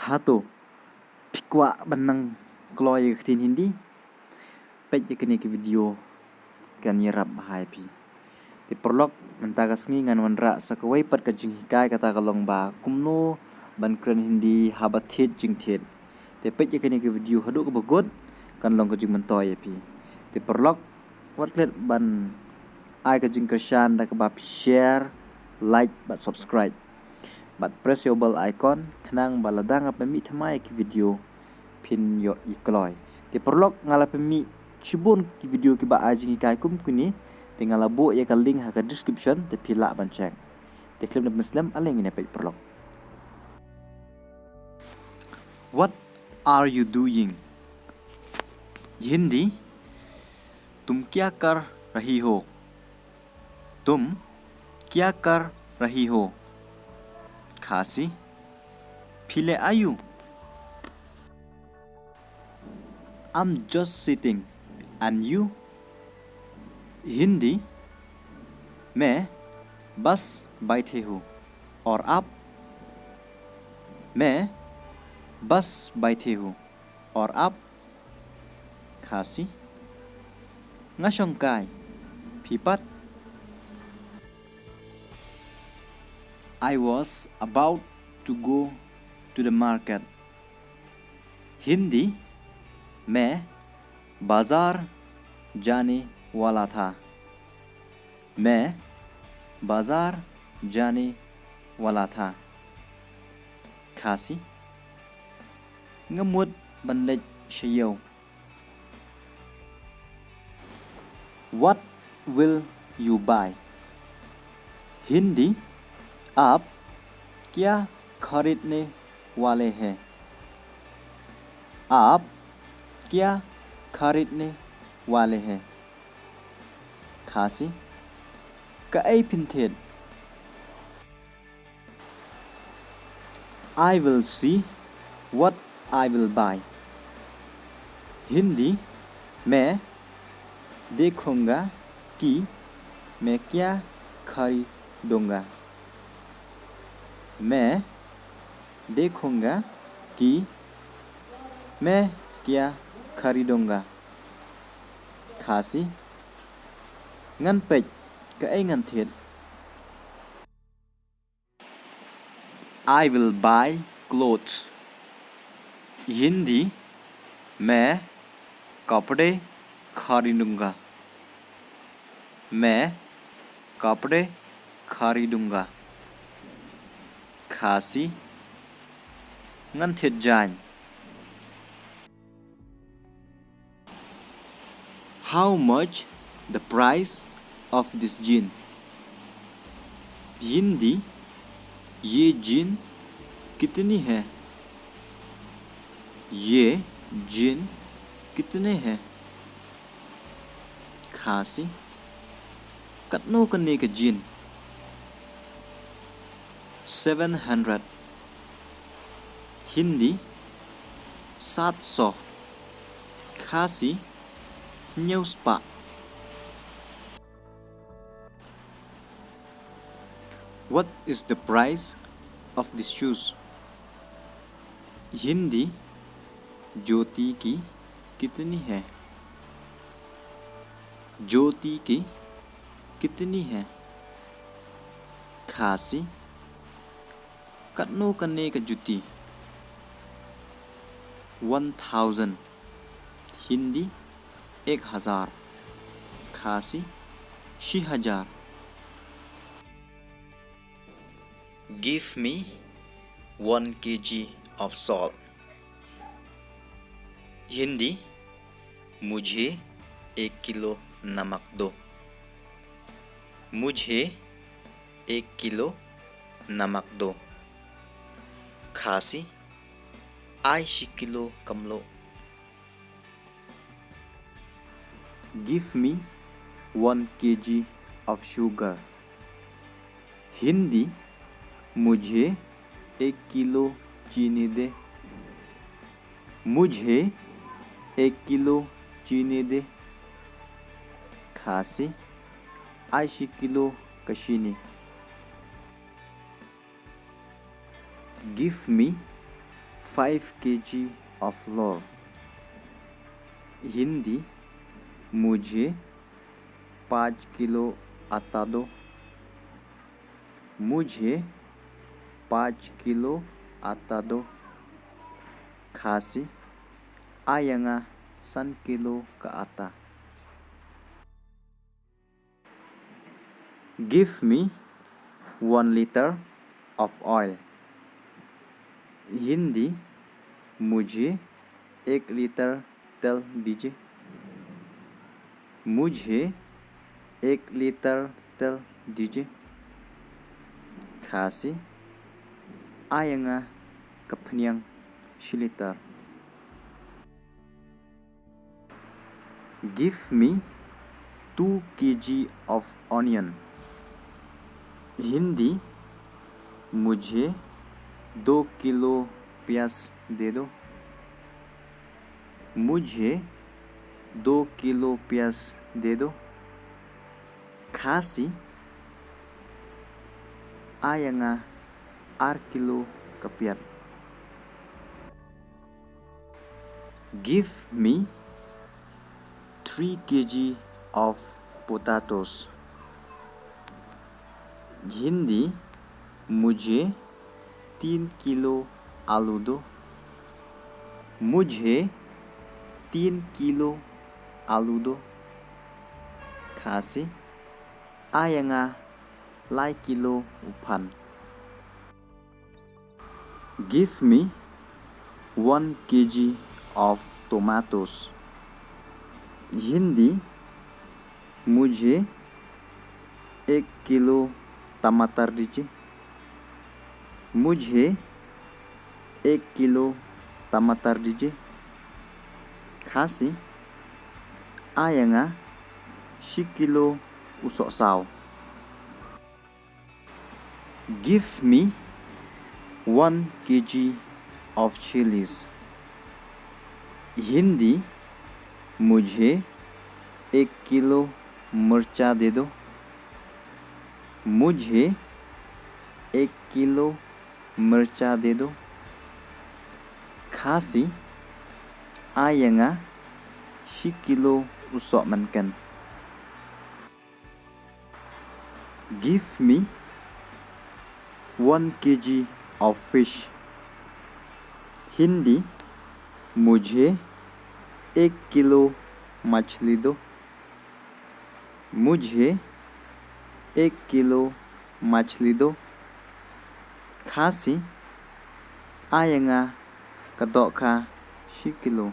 hato pikwa banang kloy tin Hindi peit kini ke video kan yerap bahai pi di perlok mentagas ngi ngan wanra sakawai pat ka jinghikai kata kalong ba KUMNO ban KREN Hindi HABA THIED JINGTHIED te peit kini ke video hadu ke bagot kan long ka jing mentoy pi di perlok watlet ban ai ka jing kershan da ka ba share like but subscribe but press your bell icon khnang baladang apa mi thamai ki video pin yo ikloy te perlok ngala pemi chibon ki video ki ba ajing kai kum kuni te ngala bo ya ka link ha ka description te pila ban check te klip na muslim aleng ine pe perlok. What are you doing? Hindi तुम क्या कर रही हो? तुम क्या कर रही हो? खासी Phile are you? I'm just sitting. And you? Hindi मैं बस बैठे हूँ. और आप? मैं बस बैठे हूँ. और आप? खासी ngasongkai phipat I was about to go to the market. Hindi मैं बाजार जाने वाला था. मैं बाजार जाने वाला था. खासी ngamut banlej shayo. What will you buy? Hindi आप क्या खरीदने वाले हैं? आप क्या खरीदने वाले हैं? खासी Kai pinted. I will see what I will buy. Hindi मैं देखूंगा कि मैं क्या खरीदूंगा. मैं देखूंगा कि मैं क्या खरीदूंगा. खासी ngan pech ka ai ngan thiet. I will buy clothes. Hindi मैं कपड़े खरीदूंगा. मैं कपड़े खरीदूंगा. खासी ngan thiet jain. How much the price of this jean? Hindi ये जीन कितनी है? ये जीन कितने हैं? खासी कतनो कन्ने के जीन 700. हिंदी 700. खासी Newspa. What is the price of these shoes? Hindi ज्योति की कितनी है? ज्योति की कितनी है? खासी कतनो कन्ने का जुती 1000. हिंदी 1000. खासी 6000. Give me 1 kg of salt. Hindi मुझे 1 किलो नमक दो. मुझे 1 किलो नमक दो. खासी 80 किलो कमलो. Give me 1 kg of sugar. Hindi मुझे 1 किलो चीनी दे. मुझे 1 किलो चीनी दे. खासी 80 किलो कशीनी. Give me 5 kg of flour. Hindi मुझे 5 किलो आटा दो. मुझे 5 किलो आटा दो. Khasi ayanga 1 kilo ka ata. Give me 1 liter of oil. Hindi मुझे 1 लीटर तेल दीजिए. मुझे 1 लीटर तेल दीजिए. Khasi ayanga kapnyang shiliter. Give me 2 kg of onion. Hindi मुझे 2 किलो प्याज दे दो. मुझे 2 किलो प्याज दे दो. Khasi ayanga 4 kilo kapiat. Give me 3 kg of potatoes. Hindi मुझे 3 किलो आलू दो. मुझे 3 किलो आलू दो. Khasi ayanga 5 kilo upan. Give me 1 kg of tomatoes. Hindi मुझे 1 किलो टमाटर दीजिए. मुझे 1 किलो टमाटर दीजिए. Khasi ayanga 10 kilo usok saw. Give me 1 kg of chilies. Hindi मुझे 1 किलो मिर्चा दे दो. मुझे 1 किलो मिर्चा दे दो. Khasi ayanga 10 kilo usok mankan. Give me 1 kg of fish. Hindi मुझे 1 किलो मछली दो. मुझे 1 किलो मछली दो. Khasi ayanga kadok ka 10 kilo.